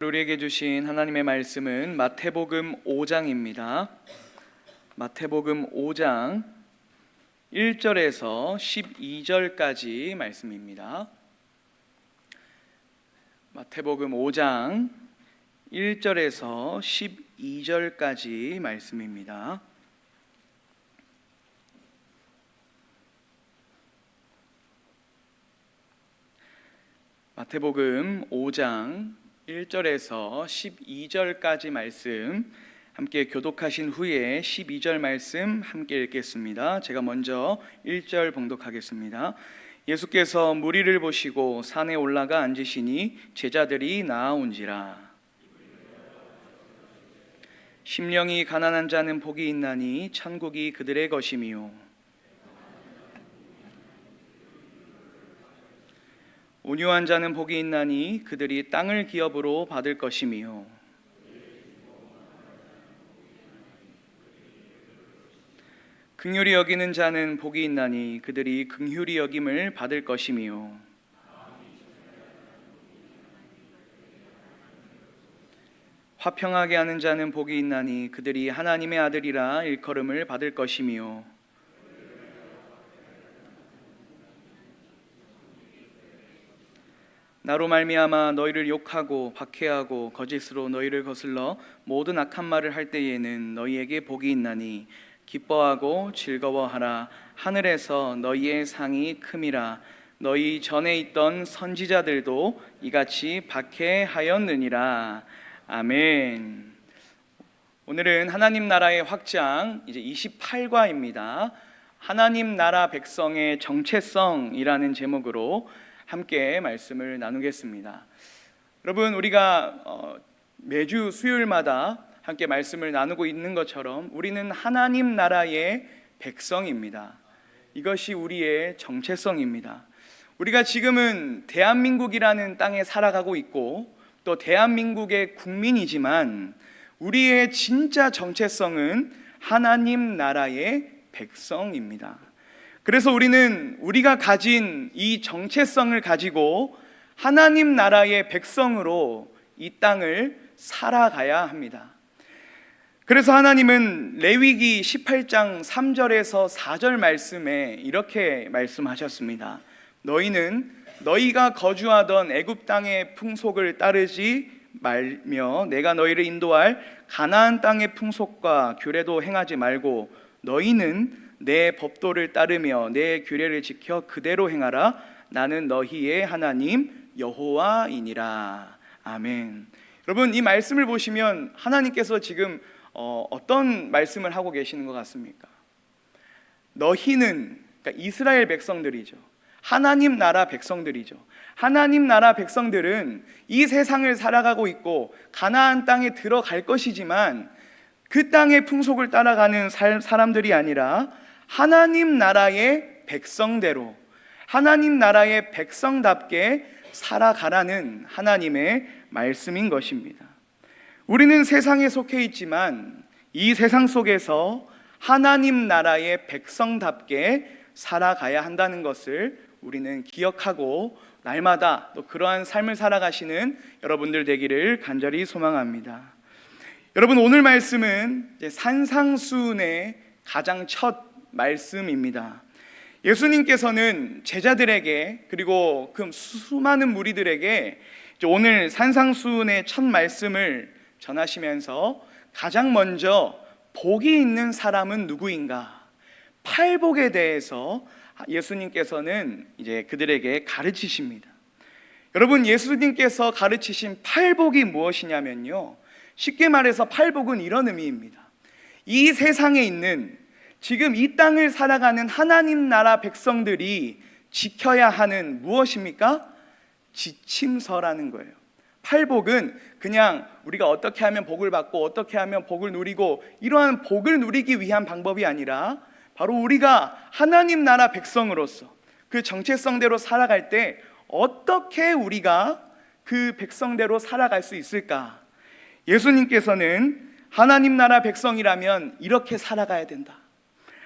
우리에게 주신 하나님의 말씀은 마태복음 5장입니다. 마태복음 5장 1절에서 12절까지 말씀입니다. 마태복음 5장 1절에서 12절까지 말씀입니다. 마태복음 5장 1절에서 12절까지 말씀 함께 교독하신 후에 12절 말씀 함께 읽겠습니다. 제가 먼저 1절 봉독하겠습니다. 예수께서 무리를 보시고 산에 올라가 앉으시니 제자들이 나아온지라. 심령이 가난한 자는 복이 있나니 천국이 그들의 것이미요. 온유한 자는 복이 있나니 그들이 땅을 기업으로 받을 것이미요. 긍휼히 여기는 자는 복이 있나니 그들이 긍휼히 여김을 받을 것이미요. 화평하게 하는 자는 복이 있나니 그들이 하나님의 아들이라 일컬음을 받을 것이미요. 나로 말미암아 너희를 욕하고 박해하고 거짓으로 너희를 거슬러 모든 악한 말을 할 때에는 너희에게 복이 있나니 기뻐하고 즐거워하라. 하늘에서 너희의 상이 큼이라. 너희 전에 있던 선지자들도 이같이 박해하였느니라. 아멘. 오늘은 하나님 나라의 확장 이제 28과입니다. 하나님 나라 백성의 정체성이라는 제목으로 함께 말씀을 나누겠습니다. 여러분, 우리가 매주 수요일마다 함께 말씀을 나누고 있는 것처럼 우리는 하나님 나라의 백성입니다. 이것이 우리의 정체성입니다. 우리가 지금은 대한민국이라는 땅에 살아가고 있고 또 대한민국의 국민이지만 우리의 진짜 정체성은 하나님 나라의 백성입니다. 그래서 우리는 우리가 가진 이 정체성을 가지고 하나님 나라의 백성으로 이 땅을 살아가야 합니다. 그래서 하나님은 레위기 18장 3절에서 4절 말씀에 이렇게 말씀하셨습니다. 너희는 너희가 거주하던 애굽 땅의 풍속을 따르지 말며 내가 너희를 인도할 가나안 땅의 풍속과 규례도 행하지 말고 너희는 내 법도를 따르며 내 규례를 지켜 그대로 행하라. 나는 너희의 하나님 여호와이니라. 아멘. 여러분, 이 말씀을 보시면 하나님께서 지금 어떤 말씀을 하고 계시는 것 같습니까? 너희는, 그러니까 이스라엘 백성들이죠. 하나님 나라 백성들이죠. 하나님 나라 백성들은 이 세상을 살아가고 있고 가나안 땅에 들어갈 것이지만 그 땅의 풍속을 따라가는 사람들이 아니라 하나님 나라의 백성대로 하나님 나라의 백성답게 살아가라는 하나님의 말씀인 것입니다. 우리는 세상에 속해 있지만 이 세상 속에서 하나님 나라의 백성답게 살아가야 한다는 것을 우리는 기억하고 날마다 또 그러한 삶을 살아가시는 여러분들 되기를 간절히 소망합니다. 여러분, 오늘 말씀은 산상수훈의 가장 첫 말씀입니다. 예수님께서는 제자들에게 그리고 그 수많은 무리들에게 오늘 산상수훈의 첫 말씀을 전하시면서 가장 먼저 복이 있는 사람은 누구인가? 팔복에 대해서 예수님께서는 이제 그들에게 가르치십니다. 여러분, 예수님께서 가르치신 팔복이 무엇이냐면요, 쉽게 말해서 팔복은 이런 의미입니다. 이 세상에 있는 지금 이 땅을 살아가는 하나님 나라 백성들이 지켜야 하는 무엇입니까? 지침서라는 거예요. 팔복은 그냥 우리가 어떻게 하면 복을 받고 어떻게 하면 복을 누리고 이러한 복을 누리기 위한 방법이 아니라 바로 우리가 하나님 나라 백성으로서 그 정체성대로 살아갈 때 어떻게 우리가 그 백성대로 살아갈 수 있을까? 예수님께서는 하나님 나라 백성이라면 이렇게 살아가야 된다.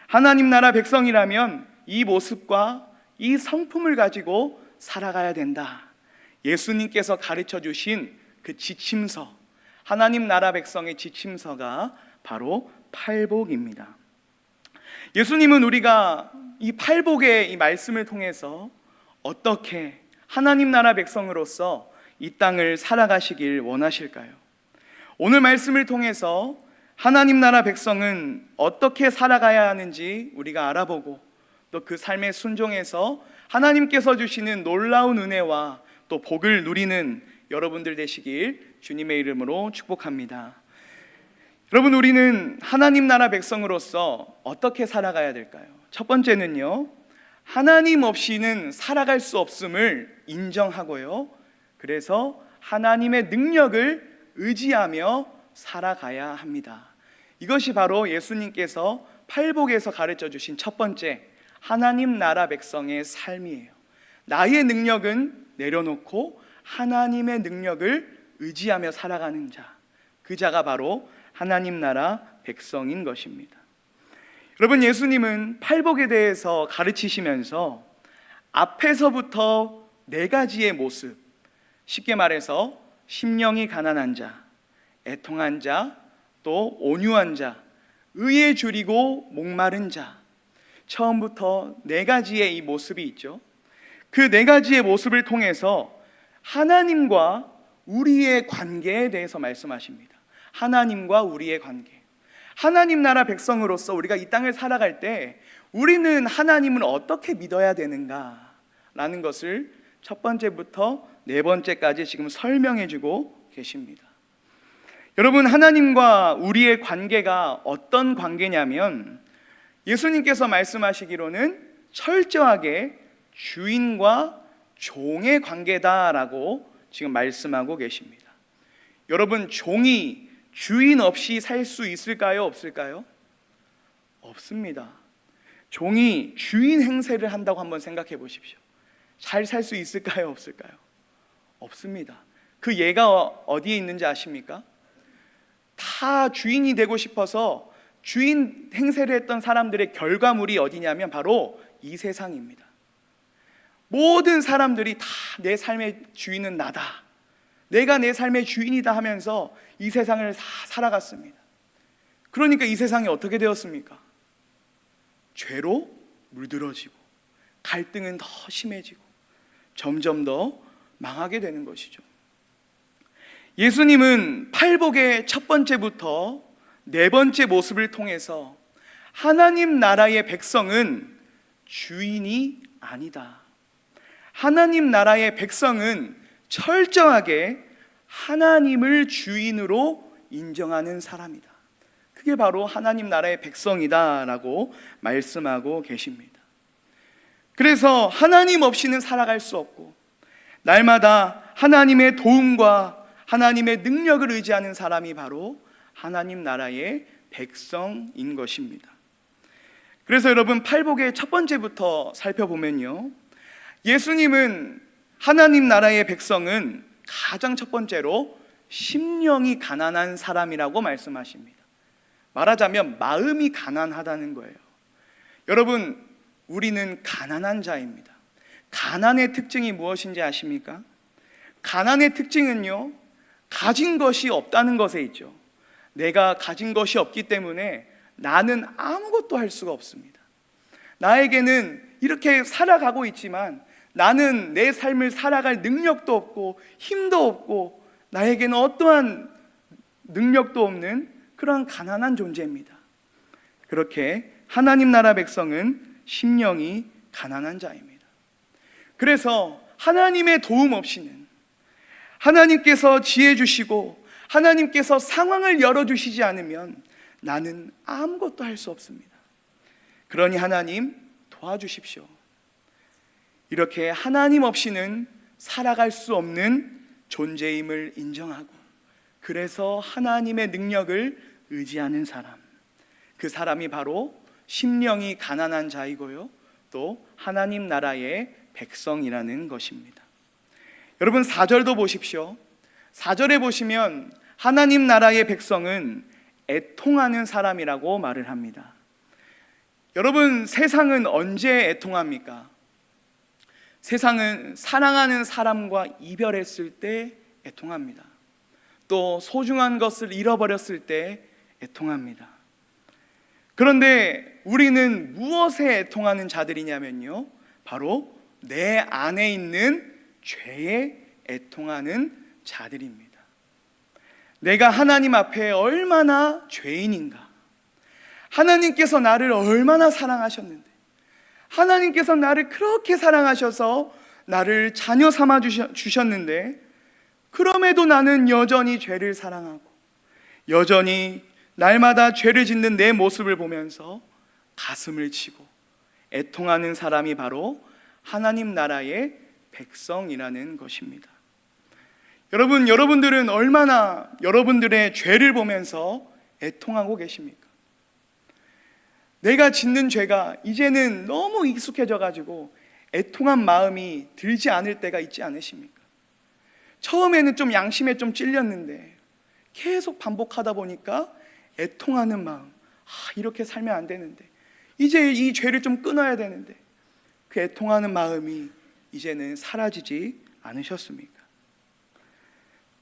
하나님 나라 백성이라면 이 모습과 이 성품을 가지고 살아가야 된다. 예수님께서 가르쳐 주신 그 지침서, 하나님 나라 백성의 지침서가 바로 팔복입니다. 예수님은 우리가 이 팔복의 이 말씀을 통해서 어떻게 하나님 나라 백성으로서 이 땅을 살아가시길 원하실까요? 오늘 말씀을 통해서 하나님 나라 백성은 어떻게 살아가야 하는지 우리가 알아보고, 또 그 삶의 순종에서 하나님께서 주시는 놀라운 은혜와 또 복을 누리는 여러분들 되시길 주님의 이름으로 축복합니다. 여러분, 우리는 하나님 나라 백성으로서 어떻게 살아가야 될까요? 첫 번째는요, 하나님 없이는 살아갈 수 없음을 인정하고요, 그래서 하나님의 능력을 의지하며 살아가야 합니다. 이것이 바로 예수님께서 팔복에서 가르쳐 주신 첫 번째 하나님 나라 백성의 삶이에요. 나의 능력은 내려놓고 하나님의 능력을 의지하며 살아가는 자, 그 자가 바로 하나님 나라 백성인 것입니다. 여러분, 예수님은 팔복에 대해서 가르치시면서 앞에서부터 네 가지의 모습, 쉽게 말해서 심령이 가난한 자, 애통한 자, 또 온유한 자, 의에 줄이고 목마른 자, 처음부터 네 가지의 이 모습이 있죠. 그 네 가지의 모습을 통해서 하나님과 우리의 관계에 대해서 말씀하십니다. 하나님과 우리의 관계, 하나님 나라 백성으로서 우리가 이 땅을 살아갈 때 우리는 하나님을 어떻게 믿어야 되는가 라는 것을 첫 번째부터 네 번째까지 지금 설명해 주고 계십니다. 여러분, 하나님과 우리의 관계가 어떤 관계냐면 예수님께서 말씀하시기로는 철저하게 주인과 종의 관계다라고 지금 말씀하고 계십니다. 여러분, 종이 주인 없이 살 수 있을까요? 없을까요? 없습니다. 종이 주인 행세를 한다고 한번 생각해 보십시오. 잘 살 수 있을까요? 없을까요? 없습니다. 그 예가 어디에 있는지 아십니까? 다 주인이 되고 싶어서 주인 행세를 했던 사람들의 결과물이 어디냐면 바로 이 세상입니다. 모든 사람들이 다 내 삶의 주인은 나다, 내가 내 삶의 주인이다 하면서 이 세상을 살아갔습니다. 그러니까 이 세상이 어떻게 되었습니까? 죄로 물들어지고 갈등은 더 심해지고 점점 더 망하게 되는 것이죠. 예수님은 팔복의 첫 번째부터 네 번째 모습을 통해서 하나님 나라의 백성은 주인이 아니다, 하나님 나라의 백성은 철저하게 하나님을 주인으로 인정하는 사람이다, 그게 바로 하나님 나라의 백성이다 라고 말씀하고 계십니다. 그래서 하나님 없이는 살아갈 수 없고 날마다 하나님의 도움과 하나님의 능력을 의지하는 사람이 바로 하나님 나라의 백성인 것입니다. 그래서 여러분, 팔복의 첫 번째부터 살펴보면요, 예수님은 하나님 나라의 백성은 가장 첫 번째로 심령이 가난한 사람이라고 말씀하십니다. 말하자면 마음이 가난하다는 거예요. 여러분, 우리는 가난한 자입니다. 가난의 특징이 무엇인지 아십니까? 가난의 특징은요, 가진 것이 없다는 것에 있죠. 내가 가진 것이 없기 때문에 나는 아무것도 할 수가 없습니다. 나에게는 이렇게 살아가고 있지만 나는 내 삶을 살아갈 능력도 없고 힘도 없고 나에게는 어떠한 능력도 없는 그런 가난한 존재입니다. 그렇게 하나님 나라 백성은 심령이 가난한 자입니다. 그래서 하나님의 도움 없이는, 하나님께서 지혜 주시고 하나님께서 상황을 열어주시지 않으면 나는 아무것도 할 수 없습니다. 그러니 하나님 도와주십시오. 이렇게 하나님 없이는 살아갈 수 없는 존재임을 인정하고, 그래서 하나님의 능력을 의지하는 사람, 그 사람이 바로 심령이 가난한 자이고요, 또 하나님 나라의 백성이라는 것입니다. 여러분, 4절도 보십시오. 4절에 보시면 하나님 나라의 백성은 애통하는 사람이라고 말을 합니다. 여러분, 세상은 언제 애통합니까? 세상은 사랑하는 사람과 이별했을 때 애통합니다. 또 소중한 것을 잃어버렸을 때 애통합니다. 그런데 우리는 무엇에 애통하는 자들이냐면요, 바로 내 안에 있는 죄에 애통하는 자들입니다. 내가 하나님 앞에 얼마나 죄인인가, 하나님께서 나를 얼마나 사랑하셨는데, 하나님께서 나를 그렇게 사랑하셔서 나를 자녀 삼아 주셨는데, 그럼에도 나는 여전히 죄를 사랑하고 여전히 날마다 죄를 짓는 내 모습을 보면서 가슴을 치고 애통하는 사람이 바로 하나님 나라의 백성이라는 것입니다. 여러분들은 얼마나 여러분들의 죄를 보면서 애통하고 계십니까? 내가 짓는 죄가 이제는 너무 익숙해져 가지고 애통한 마음이 들지 않을 때가 있지 않으십니까? 처음에는 좀 양심에 좀 찔렸는데 계속 반복하다 보니까 애통하는 마음, 이렇게 살면 안 되는데, 이제 이 죄를 좀 끊어야 되는데, 그 애통하는 마음이 이제는 사라지지 않으셨습니까?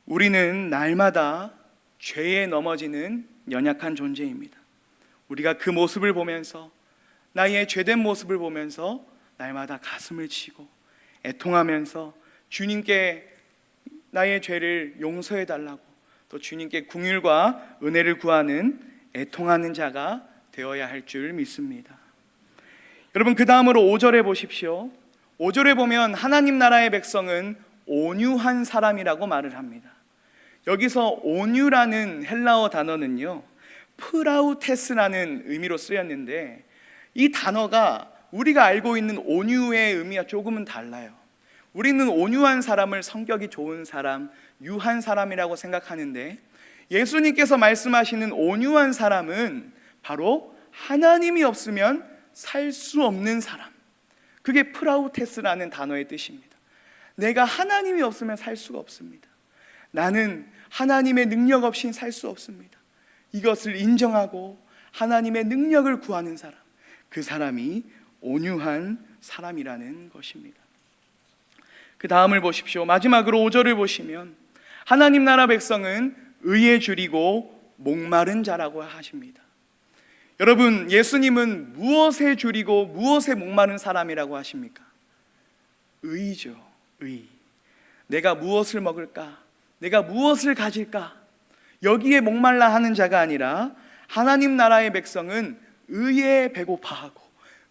우리는 날마다 죄에 넘어지는 연약한 존재입니다. 우리가 그 모습을 보면서, 나의 죄된 모습을 보면서 날마다 가슴을 치고 애통하면서 주님께 나의 죄를 용서해 달라고, 또 주님께 긍휼과 은혜를 구하는 애통하는 자가 되어야 할 줄 믿습니다. 여러분, 그 다음으로 5절에 보십시오. 5절에 보면 하나님 나라의 백성은 온유한 사람이라고 말을 합니다. 여기서 온유라는 헬라어 단어는요, 프라우테스라는 의미로 쓰였는데, 이 단어가 우리가 알고 있는 온유의 의미와 조금은 달라요. 우리는 온유한 사람을 성격이 좋은 사람, 유한 사람이라고 생각하는데, 예수님께서 말씀하시는 온유한 사람은 바로 하나님이 없으면 살 수 없는 사람, 그게 프라우테스라는 단어의 뜻입니다. 내가 하나님이 없으면 살 수가 없습니다. 나는 하나님의 능력 없이는 살 수 없습니다. 이것을 인정하고 하나님의 능력을 구하는 사람, 그 사람이 온유한 사람이라는 것입니다. 그 다음을 보십시오. 마지막으로 5절을 보시면 하나님 나라 백성은 의에 줄이고 목마른 자라고 하십니다. 여러분, 예수님은 무엇에 줄이고 무엇에 목마른 사람이라고 하십니까? 의죠. 의. 내가 무엇을 먹을까? 내가 무엇을 가질까? 여기에 목말라 하는 자가 아니라 하나님 나라의 백성은 의에 배고파하고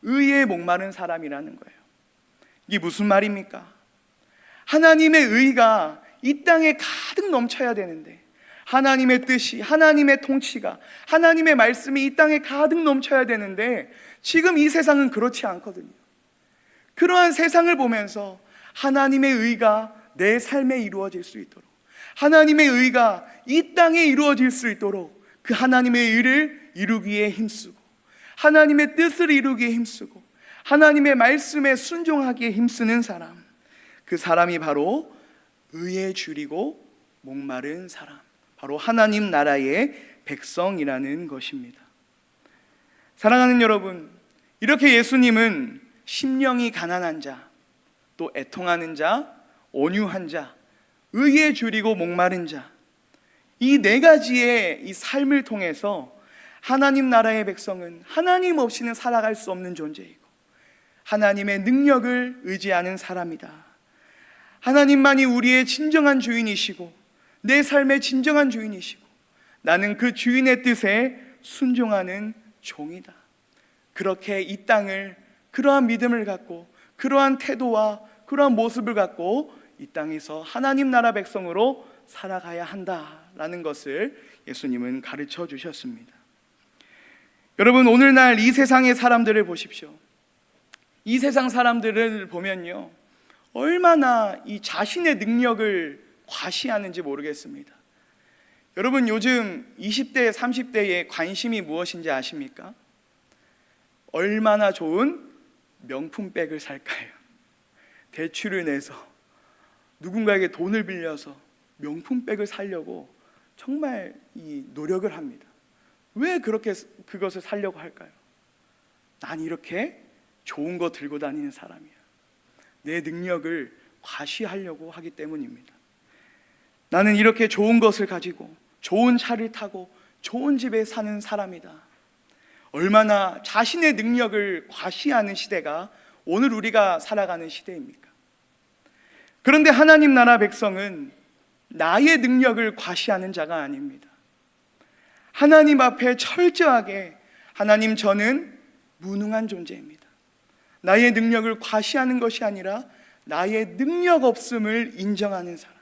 의에 목마른 사람이라는 거예요. 이게 무슨 말입니까? 하나님의 의가 이 땅에 가득 넘쳐야 되는데, 하나님의 뜻이, 하나님의 통치가, 하나님의 말씀이 이 땅에 가득 넘쳐야 되는데, 지금 이 세상은 그렇지 않거든요. 그러한 세상을 보면서 하나님의 의가 내 삶에 이루어질 수 있도록, 하나님의 의가 이 땅에 이루어질 수 있도록 그 하나님의 의를 이루기에 힘쓰고, 하나님의 뜻을 이루기에 힘쓰고, 하나님의 말씀에 순종하기에 힘쓰는 사람, 그 사람이 바로 의에 줄이고 목마른 사람, 바로 하나님 나라의 백성이라는 것입니다. 사랑하는 여러분, 이렇게 예수님은 심령이 가난한 자, 또 애통하는 자, 온유한 자, 의에 줄이고 목마른 자, 이 네 가지의 이 삶을 통해서 하나님 나라의 백성은 하나님 없이는 살아갈 수 없는 존재이고, 하나님의 능력을 의지하는 사람이다. 하나님만이 우리의 진정한 주인이시고 내 삶의 진정한 주인이시고, 나는 그 주인의 뜻에 순종하는 종이다. 그렇게 이 땅을 그러한 믿음을 갖고, 그러한 태도와 그러한 모습을 갖고 이 땅에서 하나님 나라 백성으로 살아가야 한다라는 것을 예수님은 가르쳐 주셨습니다. 여러분, 오늘날 이 세상의 사람들을 보십시오. 이 세상 사람들을 보면요, 얼마나 이 자신의 능력을 과시하는지 모르겠습니다. 여러분, 요즘 20대, 30대의 관심이 무엇인지 아십니까? 얼마나 좋은 명품백을 살까요? 대출을 내서 누군가에게 돈을 빌려서 명품백을 사려고 정말 이 노력을 합니다. 왜 그렇게 그것을 사려고 할까요? 난 이렇게 좋은 거 들고 다니는 사람이야. 내 능력을 과시하려고 하기 때문입니다. 나는 이렇게 좋은 것을 가지고 좋은 차를 타고 좋은 집에 사는 사람이다. 얼마나 자신의 능력을 과시하는 시대가 오늘 우리가 살아가는 시대입니까? 그런데 하나님 나라 백성은 나의 능력을 과시하는 자가 아닙니다. 하나님 앞에 철저하게 하나님, 저는 무능한 존재입니다. 나의 능력을 과시하는 것이 아니라 나의 능력 없음을 인정하는 사람,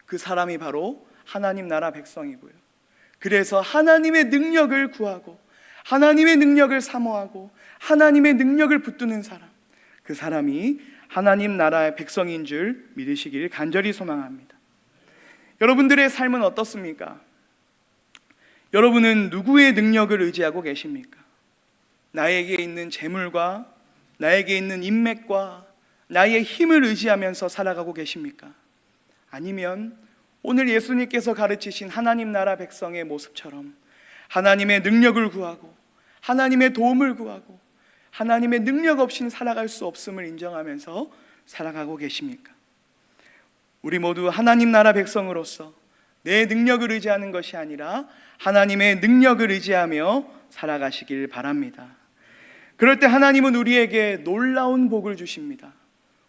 그 사람이 바로 하나님 나라 백성이고요. 그래서 하나님의 능력을 구하고 하나님의 능력을 사모하고 하나님의 능력을 붙드는 사람, 그 사람이 하나님 나라의 백성인 줄 믿으시길 간절히 소망합니다. 여러분들의 삶은 어떻습니까? 여러분은 누구의 능력을 의지하고 계십니까? 나에게 있는 재물과 나에게 있는 인맥과 나의 힘을 의지하면서 살아가고 계십니까? 아니면 오늘 예수님께서 가르치신 하나님 나라 백성의 모습처럼 하나님의 능력을 구하고 하나님의 도움을 구하고 하나님의 능력 없이는 살아갈 수 없음을 인정하면서 살아가고 계십니까? 우리 모두 하나님 나라 백성으로서 내 능력을 의지하는 것이 아니라 하나님의 능력을 의지하며 살아가시길 바랍니다. 그럴 때 하나님은 우리에게 놀라운 복을 주십니다.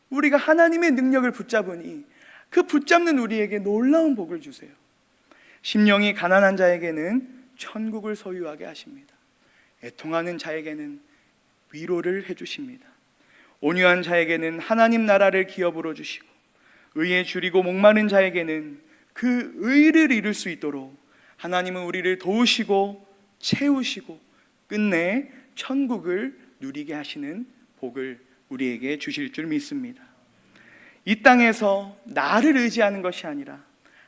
우리가 하나님의 능력을 붙잡으니 그 붙잡는 우리에게 놀라운 복을 주세요. 심령이 가난한 자에게는 천국을 소유하게 하십니다. 애통하는 자에게는 위로를 해주십니다. 온유한 자에게는 하나님 나라를 기업으로 주시고 의에 줄이고 목마른 자에게는 그 의를 이룰 수 있도록 하나님은 우리를 도우시고 채우시고 끝내 천국을 누리게 하시는 복을 우리에게 주실 줄 믿습니다. 이 땅에서 나를 의지하는 것이 아니라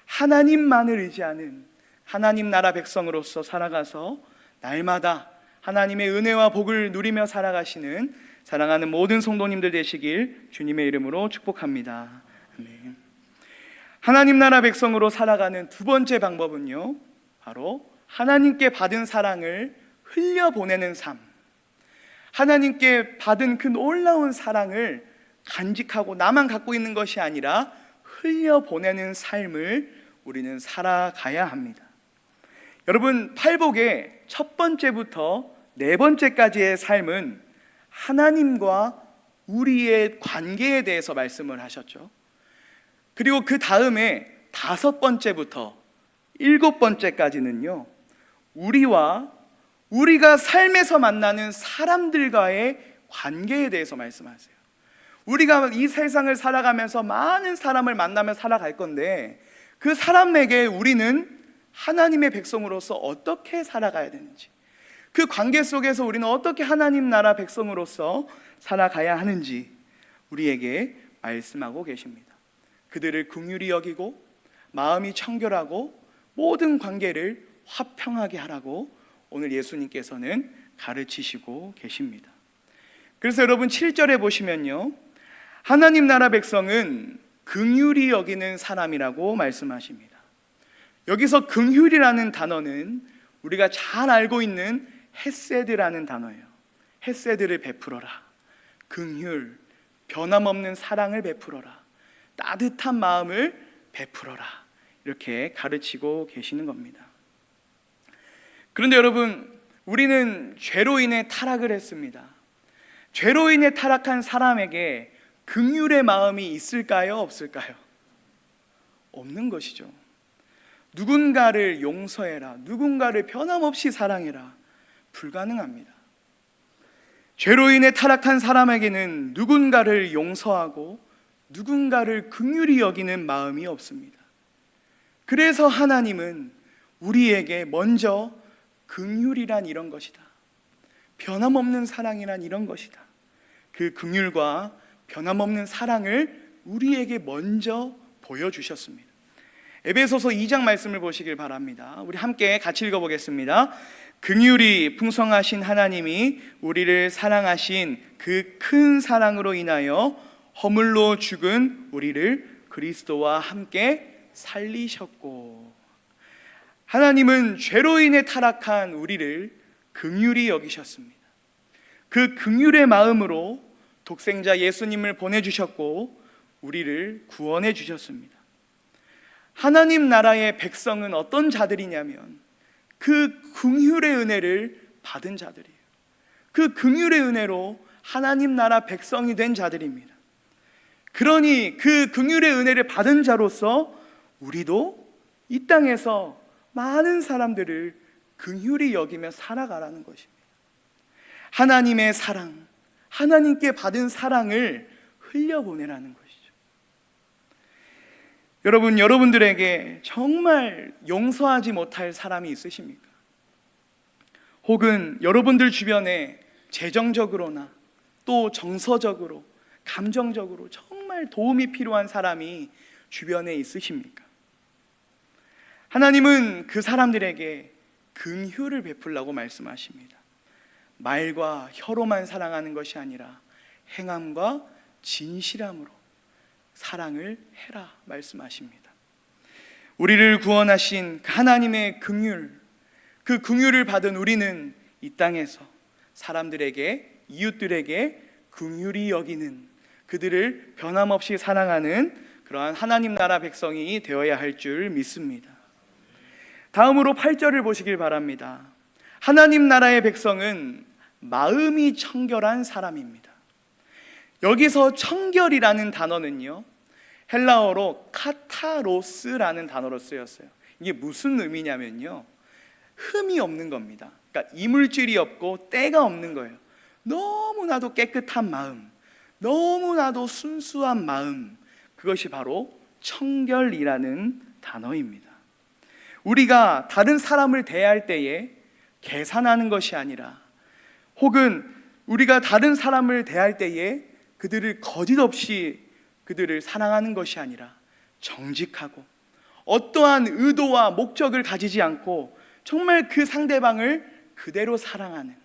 하나님만을 의지하는 하나님 나라 백성으로서 살아가서 날마다 하나님의 은혜와 복을 누리며 살아가시는 사랑하는 모든 성도님들 되시길 주님의 이름으로 축복합니다. 아멘. 하나님 나라 백성으로 살아가는 두 번째 방법은요, 바로 하나님께 받은 사랑을 흘려보내는 삶. 하나님께 받은 그 놀라운 사랑을 간직하고 나만 갖고 있는 것이 아니라 흘려보내는 삶을 우리는 살아가야 합니다. 여러분, 팔복의 첫 번째부터 네 번째까지의 삶은 하나님과 우리의 관계에 대해서 말씀을 하셨죠. 그리고 그 다음에 다섯 번째부터 일곱 번째까지는요, 우리가 삶에서 만나는 사람들과의 관계에 대해서 말씀하세요. 우리가 이 세상을 살아가면서 많은 사람을 만나며 살아갈 건데 그 사람에게 우리는 하나님의 백성으로서 어떻게 살아가야 되는지, 그 관계 속에서 우리는 어떻게 하나님 나라 백성으로서 살아가야 하는지 우리에게 말씀하고 계십니다. 그들을 긍휼히 여기고 마음이 청결하고 모든 관계를 화평하게 하라고 오늘 예수님께서는 가르치시고 계십니다. 그래서 여러분 7절에 보시면요, 하나님 나라 백성은 긍휼히 여기는 사람이라고 말씀하십니다. 여기서 긍휼이라는 단어는 우리가 잘 알고 있는 헤세드라는 단어예요. 헤세드를 베풀어라, 긍휼, 변함없는 사랑을 베풀어라, 따뜻한 마음을 베풀어라, 이렇게 가르치고 계시는 겁니다. 그런데 여러분, 우리는 죄로 인해 타락을 했습니다. 죄로 인해 타락한 사람에게 긍휼의 마음이 있을까요? 없을까요? 없는 것이죠. 누군가를 용서해라, 누군가를 변함없이 사랑해라, 불가능합니다. 죄로 인해 타락한 사람에게는 누군가를 용서하고 누군가를 긍휼히 여기는 마음이 없습니다. 그래서 하나님은 우리에게 먼저 긍휼이란 이런 것이다, 변함없는 사랑이란 이런 것이다, 그 긍휼과 변함없는 사랑을 우리에게 먼저 보여주셨습니다. 에베소서 2장 말씀을 보시길 바랍니다. 우리 함께 같이 읽어보겠습니다. 긍휼이 풍성하신 하나님이 우리를 사랑하신 그 큰 사랑으로 인하여 허물로 죽은 우리를 그리스도와 함께 살리셨고, 하나님은 죄로 인해 타락한 우리를 긍휼히 여기셨습니다. 그 긍휼의 마음으로 독생자 예수님을 보내주셨고 우리를 구원해 주셨습니다. 하나님 나라의 백성은 어떤 자들이냐면 그 긍휼의 은혜를 받은 자들이에요. 그 긍휼의 은혜로 하나님 나라 백성이 된 자들입니다. 그러니 그 긍휼의 은혜를 받은 자로서 우리도 이 땅에서 많은 사람들을 긍휼히 여기며 살아가라는 것입니다. 하나님의 사랑, 하나님께 받은 사랑을 흘려보내라는 것이죠. 여러분, 여러분들에게 정말 용서하지 못할 사람이 있으십니까? 혹은 여러분들 주변에 재정적으로나 또 정서적으로, 감정적으로 정말 도움이 필요한 사람이 주변에 있으십니까? 하나님은 그 사람들에게 긍휼을 베풀라고 말씀하십니다. 말과 혀로만 사랑하는 것이 아니라 행함과 진실함으로 사랑을 해라 말씀하십니다. 우리를 구원하신 하나님의 긍휼, 그 긍휼을 받은 우리는 이 땅에서 사람들에게, 이웃들에게 긍휼히 여기는, 그들을 변함없이 사랑하는 그러한 하나님 나라 백성이 되어야 할 줄 믿습니다. 다음으로 8절을 보시길 바랍니다. 하나님 나라의 백성은 마음이 청결한 사람입니다. 여기서 청결이라는 단어는요, 헬라어로 카타로스라는 단어로 쓰였어요. 이게 무슨 의미냐면요, 흠이 없는 겁니다. 그러니까 이물질이 없고 때가 없는 거예요. 너무나도 깨끗한 마음, 너무나도 순수한 마음, 그것이 바로 청결이라는 단어입니다. 우리가 다른 사람을 대할 때에 계산하는 것이 아니라, 혹은 우리가 다른 사람을 대할 때에 그들을 거짓 없이 그들을 사랑하는 것이 아니라 정직하고 어떠한 의도와 목적을 가지지 않고 정말 그 상대방을 그대로 사랑하는,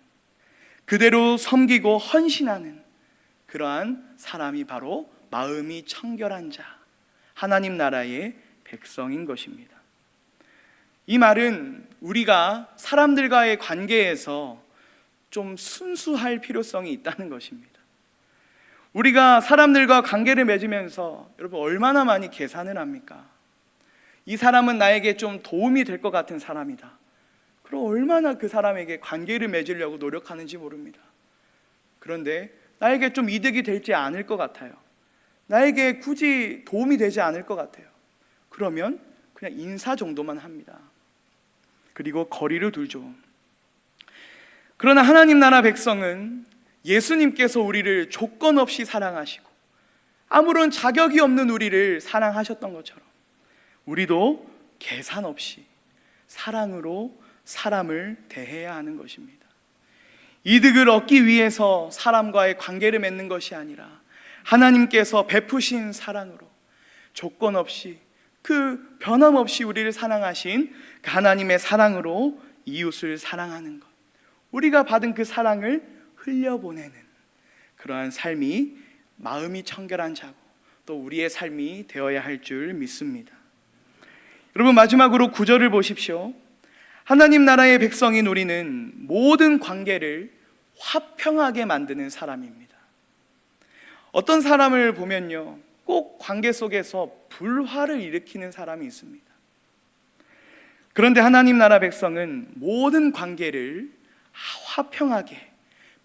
그대로 섬기고 헌신하는 그러한 사람이 바로 마음이 청결한 자, 하나님 나라의 백성인 것입니다. 이 말은 우리가 사람들과의 관계에서 좀 순수할 필요성이 있다는 것입니다. 우리가 사람들과 관계를 맺으면서 여러분 얼마나 많이 계산을 합니까? 이 사람은 나에게 좀 도움이 될 것 같은 사람이다. 그럼 얼마나 그 사람에게 관계를 맺으려고 노력하는지 모릅니다. 그런데 나에게 좀 이득이 되지 않을 것 같아요. 나에게 굳이 도움이 되지 않을 것 같아요. 그러면 그냥 인사 정도만 합니다. 그리고 거리를 두죠. 그러나 하나님 나라 백성은 예수님께서 우리를 조건 없이 사랑하시고 아무런 자격이 없는 우리를 사랑하셨던 것처럼 우리도 계산 없이 사랑으로 사람을 대해야 하는 것입니다. 이득을 얻기 위해서 사람과의 관계를 맺는 것이 아니라 하나님께서 베푸신 사랑으로 조건 없이, 그 변함없이 우리를 사랑하신 그 하나님의 사랑으로 이웃을 사랑하는 것, 우리가 받은 그 사랑을 흘려보내는 그러한 삶이 마음이 청결한 자고 또 우리의 삶이 되어야 할 줄 믿습니다. 여러분, 마지막으로 9절을 보십시오. 하나님 나라의 백성인 우리는 모든 관계를 화평하게 만드는 사람입니다. 어떤 사람을 보면요, 꼭 관계 속에서 불화를 일으키는 사람이 있습니다. 그런데 하나님 나라 백성은 모든 관계를 화평하게,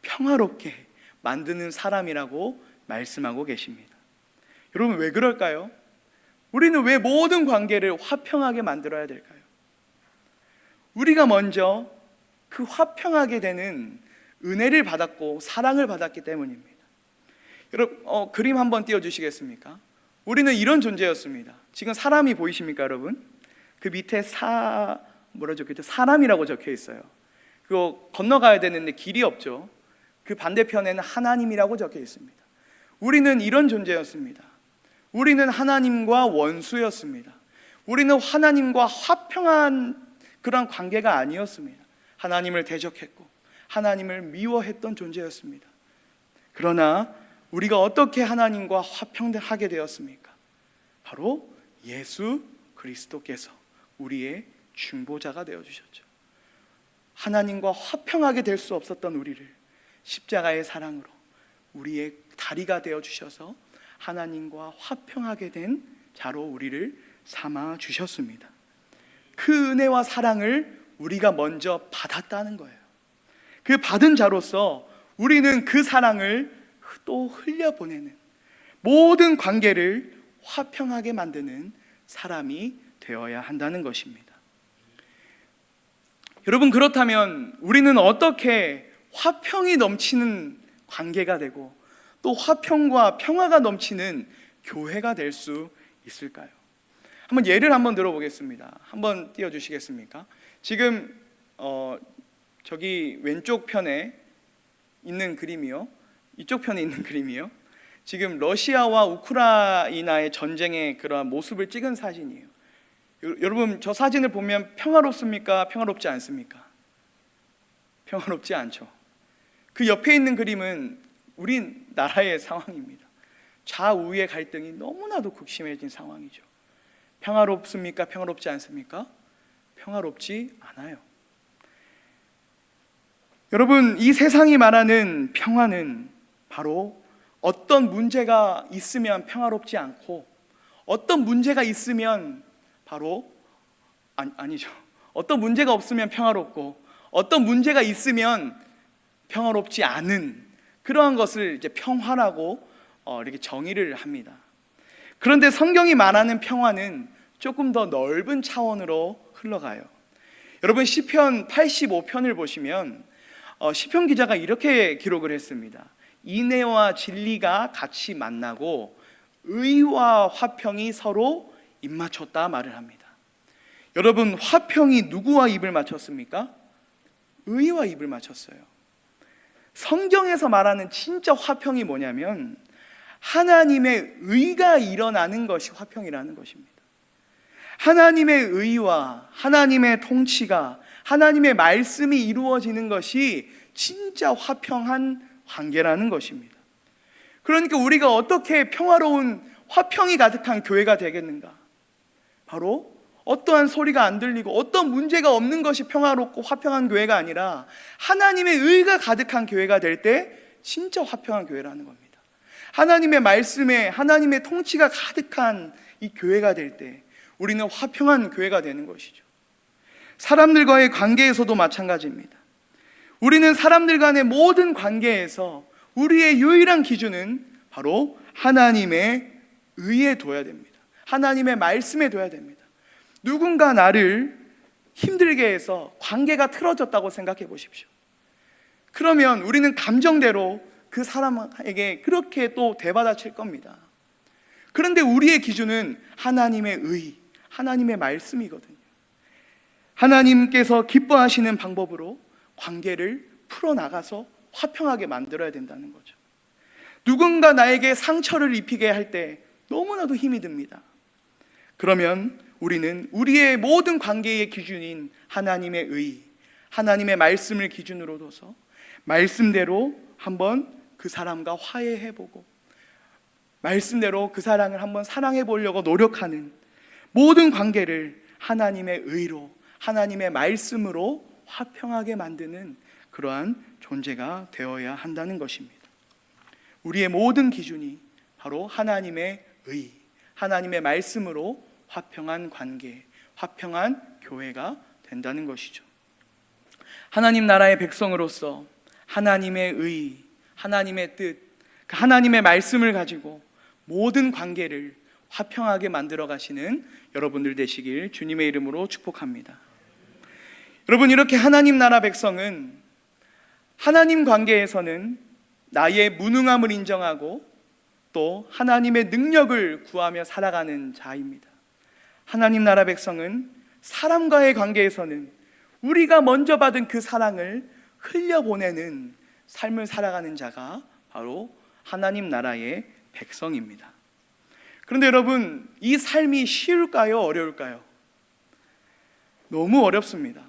평화롭게 만드는 사람이라고 말씀하고 계십니다. 여러분, 왜 그럴까요? 우리는 왜 모든 관계를 화평하게 만들어야 될까요? 우리가 먼저 그 화평하게 되는 은혜를 받았고 사랑을 받았기 때문입니다. 여러분, 그림 한번 띄워주시겠습니까? 우리는 이런 존재였습니다. 지금 사람이 보이십니까, 여러분? 그 밑에 뭐라 적혀있죠? 사람이라고 적혀 있어요. 그거 건너가야 되는데 길이 없죠. 그 반대편에는 하나님이라고 적혀 있습니다. 우리는 이런 존재였습니다. 우리는 하나님과 원수였습니다. 우리는 하나님과 화평한 그런 관계가 아니었습니다. 하나님을 대적했고 하나님을 미워했던 존재였습니다. 그러나 우리가 어떻게 하나님과 화평하게 되었습니까? 바로 예수 그리스도께서 우리의 중보자가 되어주셨죠. 하나님과 화평하게 될 수 없었던 우리를 십자가의 사랑으로 우리의 다리가 되어주셔서 하나님과 화평하게 된 자로 우리를 삼아 주셨습니다. 그 은혜와 사랑을 우리가 먼저 받았다는 거예요. 그 받은 자로서 우리는 그 사랑을 또 흘려보내는, 모든 관계를 화평하게 만드는 사람이 되어야 한다는 것입니다. 여러분, 그렇다면 우리는 어떻게 화평이 넘치는 관계가 되고 또 화평과 평화가 넘치는 교회가 될 수 있을까요? 한번 예를 한번 들어보겠습니다. 한번 띄워주시겠습니까? 지금 저기 왼쪽 편에 있는 그림이요, 이쪽 편에 있는 그림이요, 지금 러시아와 우크라이나의 전쟁의 그러한 모습을 찍은 사진이에요. 여러분, 저 사진을 보면 평화롭습니까? 평화롭지 않습니까? 평화롭지 않죠. 그 옆에 있는 그림은 우리나라의 상황입니다. 좌우의 갈등이 너무나도 극심해진 상황이죠. 평화롭습니까? 평화롭지 않습니까? 평화롭지 않아요. 여러분, 이 세상이 말하는 평화는 바로 어떤 문제가 있으면 평화롭지 않고, 어떤 문제가 있으면 바로 아니죠. 어떤 문제가 없으면 평화롭고, 어떤 문제가 있으면 평화롭지 않은 그러한 것을 이제 평화라고 이렇게 정의를 합니다. 그런데 성경이 말하는 평화는 조금 더 넓은 차원으로 흘러가요. 여러분, 시편 85편을 보시면 시편 기자가 이렇게 기록을 했습니다. 인애와 진리가 같이 만나고 의와 화평이 서로 입맞췄다 말을 합니다. 여러분, 화평이 누구와 입을 맞췄습니까? 의와 입을 맞췄어요. 성경에서 말하는 진짜 화평이 뭐냐면 하나님의 의가 일어나는 것이 화평이라는 것입니다. 하나님의 의와 하나님의 통치가, 하나님의 말씀이 이루어지는 것이 진짜 화평한 관계라는 것입니다. 그러니까 우리가 어떻게 평화로운 화평이 가득한 교회가 되겠는가? 바로 어떠한 소리가 안 들리고 어떤 문제가 없는 것이 평화롭고 화평한 교회가 아니라 하나님의 의가 가득한 교회가 될 때 진짜 화평한 교회라는 겁니다. 하나님의 말씀에 하나님의 통치가 가득한 이 교회가 될 때 우리는 화평한 교회가 되는 것이죠. 사람들과의 관계에서도 마찬가지입니다. 우리는 사람들 간의 모든 관계에서 우리의 유일한 기준은 바로 하나님의 의에 둬야 됩니다. 하나님의 말씀에 둬야 됩니다. 누군가 나를 힘들게 해서 관계가 틀어졌다고 생각해 보십시오. 그러면 우리는 감정대로 그 사람에게 그렇게 또 대받아칠 겁니다. 그런데 우리의 기준은 하나님의 의, 하나님의 말씀이거든요. 하나님께서 기뻐하시는 방법으로 관계를 풀어나가서 화평하게 만들어야 된다는 거죠. 누군가 나에게 상처를 입히게 할 때 너무나도 힘이 듭니다. 그러면 우리는 우리의 모든 관계의 기준인 하나님의 의, 하나님의 말씀을 기준으로 둬서 말씀대로 한번 그 사람과 화해해보고 말씀대로 그 사람을 한번 사랑해보려고 노력하는 모든 관계를 하나님의 의로, 하나님의 말씀으로 화평하게 만드는 그러한 존재가 되어야 한다는 것입니다. 우리의 모든 기준이 바로 하나님의 의, 하나님의 말씀으로 화평한 관계, 화평한 교회가 된다는 것이죠. 하나님 나라의 백성으로서 하나님의 의, 하나님의 뜻, 하나님의 말씀을 가지고 모든 관계를 화평하게 만들어 가시는 여러분들 되시길 주님의 이름으로 축복합니다. 여러분, 이렇게 하나님 나라 백성은 하나님 관계에서는 나의 무능함을 인정하고 또 하나님의 능력을 구하며 살아가는 자입니다. 하나님 나라 백성은 사람과의 관계에서는 우리가 먼저 받은 그 사랑을 흘려보내는 삶을 살아가는 자가 바로 하나님 나라의 백성입니다. 그런데 여러분, 이 삶이 쉬울까요? 어려울까요? 너무 어렵습니다.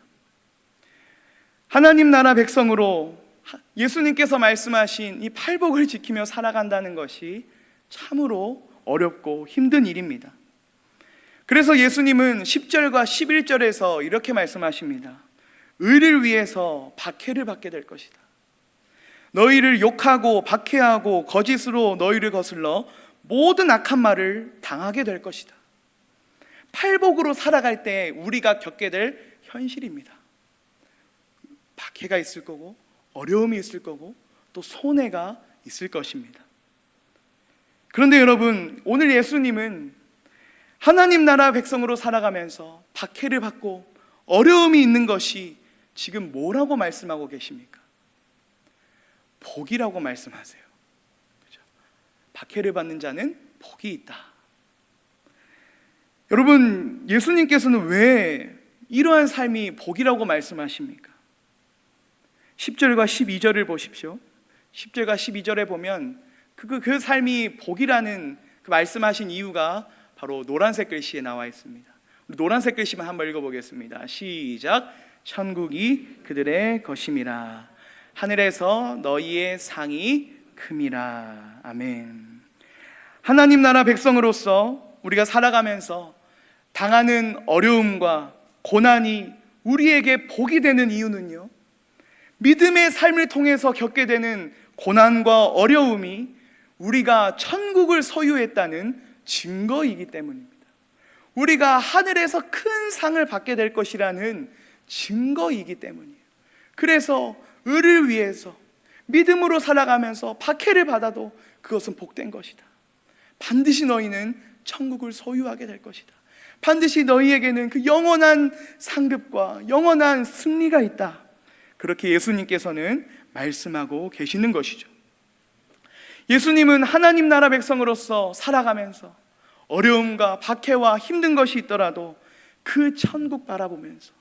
하나님 나라 백성으로 예수님께서 말씀하신 이 팔복을 지키며 살아간다는 것이 참으로 어렵고 힘든 일입니다. 그래서 예수님은 10절과 11절에서 이렇게 말씀하십니다. 의를 위해서 박해를 받게 될 것이다. 너희를 욕하고 박해하고 거짓으로 너희를 거슬러 모든 악한 말을 당하게 될 것이다. 팔복으로 살아갈 때 우리가 겪게 될 현실입니다. 박해가 있을 거고, 어려움이 있을 거고, 또 손해가 있을 것입니다. 그런데 여러분, 오늘 예수님은 하나님 나라 백성으로 살아가면서 박해를 받고 어려움이 있는 것이 지금 뭐라고 말씀하고 계십니까? 복이라고 말씀하세요. 그렇죠? 박해를 받는 자는 복이 있다. 여러분, 예수님께서는 왜 이러한 삶이 복이라고 말씀하십니까? 10절과 12절을 보십시오. 10절과 12절에 보면 그 삶이 복이라는 그 말씀하신 이유가 바로 노란색 글씨에 나와 있습니다. 우리 노란색 글씨만 한번 읽어보겠습니다. 시작. 천국이 그들의 것임이라. 하늘에서 너희의 상이 큼이라. 아멘. 하나님 나라 백성으로서 우리가 살아가면서 당하는 어려움과 고난이 우리에게 복이 되는 이유는요, 믿음의 삶을 통해서 겪게 되는 고난과 어려움이 우리가 천국을 소유했다는 증거이기 때문입니다. 우리가 하늘에서 큰 상을 받게 될 것이라는 증거이기 때문이에요. 그래서 의를 위해서 믿음으로 살아가면서 박해를 받아도 그것은 복된 것이다. 반드시 너희는 천국을 소유하게 될 것이다. 반드시 너희에게는 그 영원한 상급과 영원한 승리가 있다. 그렇게 예수님께서는 말씀하고 계시는 것이죠. 예수님은 하나님 나라 백성으로서 살아가면서 어려움과 박해와 힘든 것이 있더라도 그 천국 바라보면서,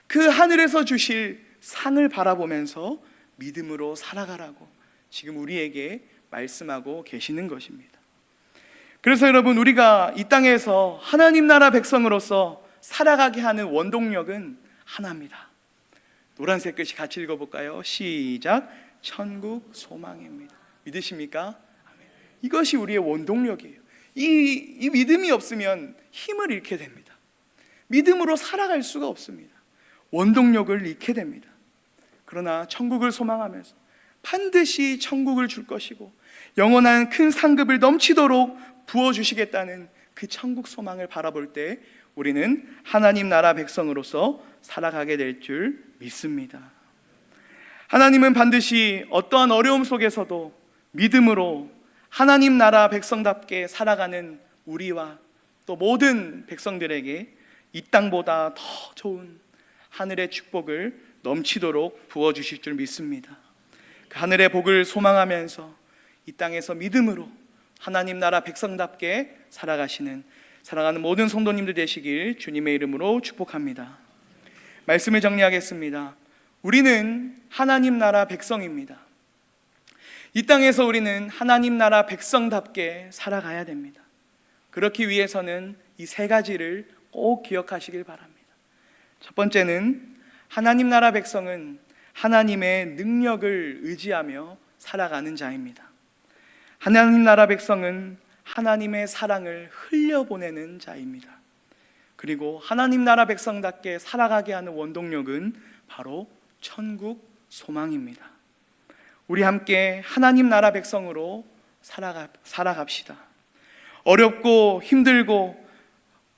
그 하늘에서 주실 상을 바라보면서 믿음으로 살아가라고 지금 우리에게 말씀하고 계시는 것입니다. 그래서 여러분, 우리가 이 땅에서 하나님 나라 백성으로서 살아가게 하는 원동력은 하나입니다. 노란색 글씨 같이 읽어볼까요? 시작. 천국 소망입니다. 믿으십니까? 이것이 우리의 원동력이에요. 이 믿음이 없으면 힘을 잃게 됩니다. 믿음으로 살아갈 수가 없습니다. 원동력을 잃게 됩니다. 그러나 천국을 소망하면서 반드시 천국을 줄 것이고 영원한 큰 상급을 넘치도록 부어주시겠다는 그 천국 소망을 바라볼 때 우리는 하나님 나라 백성으로서 살아가게 될 줄 믿습니다. 하나님은 반드시 어떠한 어려움 속에서도 믿음으로 하나님 나라 백성답게 살아가는 우리와 또 모든 백성들에게 이 땅보다 더 좋은 하늘의 축복을 넘치도록 부어주실 줄 믿습니다. 그 하늘의 복을 소망하면서 이 땅에서 믿음으로 하나님 나라 백성답게 살아가는 모든 성도님들 되시길 주님의 이름으로 축복합니다. 말씀을 정리하겠습니다. 우리는 하나님 나라 백성입니다. 이 땅에서 우리는 하나님 나라 백성답게 살아가야 됩니다. 그렇기 위해서는 이 세 가지를 꼭 기억하시길 바랍니다. 첫 번째는 하나님 나라 백성은 하나님의 능력을 의지하며 살아가는 자입니다. 하나님 나라 백성은 하나님의 사랑을 흘려보내는 자입니다. 그리고 하나님 나라 백성답게 살아가게 하는 원동력은 바로 천국 소망입니다. 우리 함께 하나님 나라 백성으로 살아갑시다. 어렵고 힘들고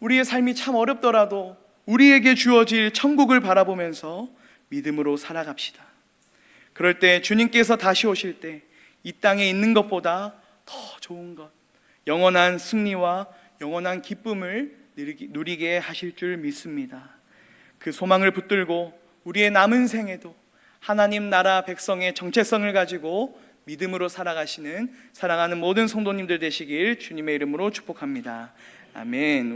우리의 삶이 참 어렵더라도 우리에게 주어질 천국을 바라보면서 믿음으로 살아갑시다. 그럴 때 주님께서 다시 오실 때 이 땅에 있는 것보다 더 좋은 것, 영원한 승리와 영원한 기쁨을 누리게 하실 줄 믿습니다. 그 소망을 붙들고 우리의 남은 생에도 하나님 나라 백성의 정체성을 가지고 믿음으로 사랑하는 모든 성도님들 되시길 주님의 이름으로 축복합니다. 아멘.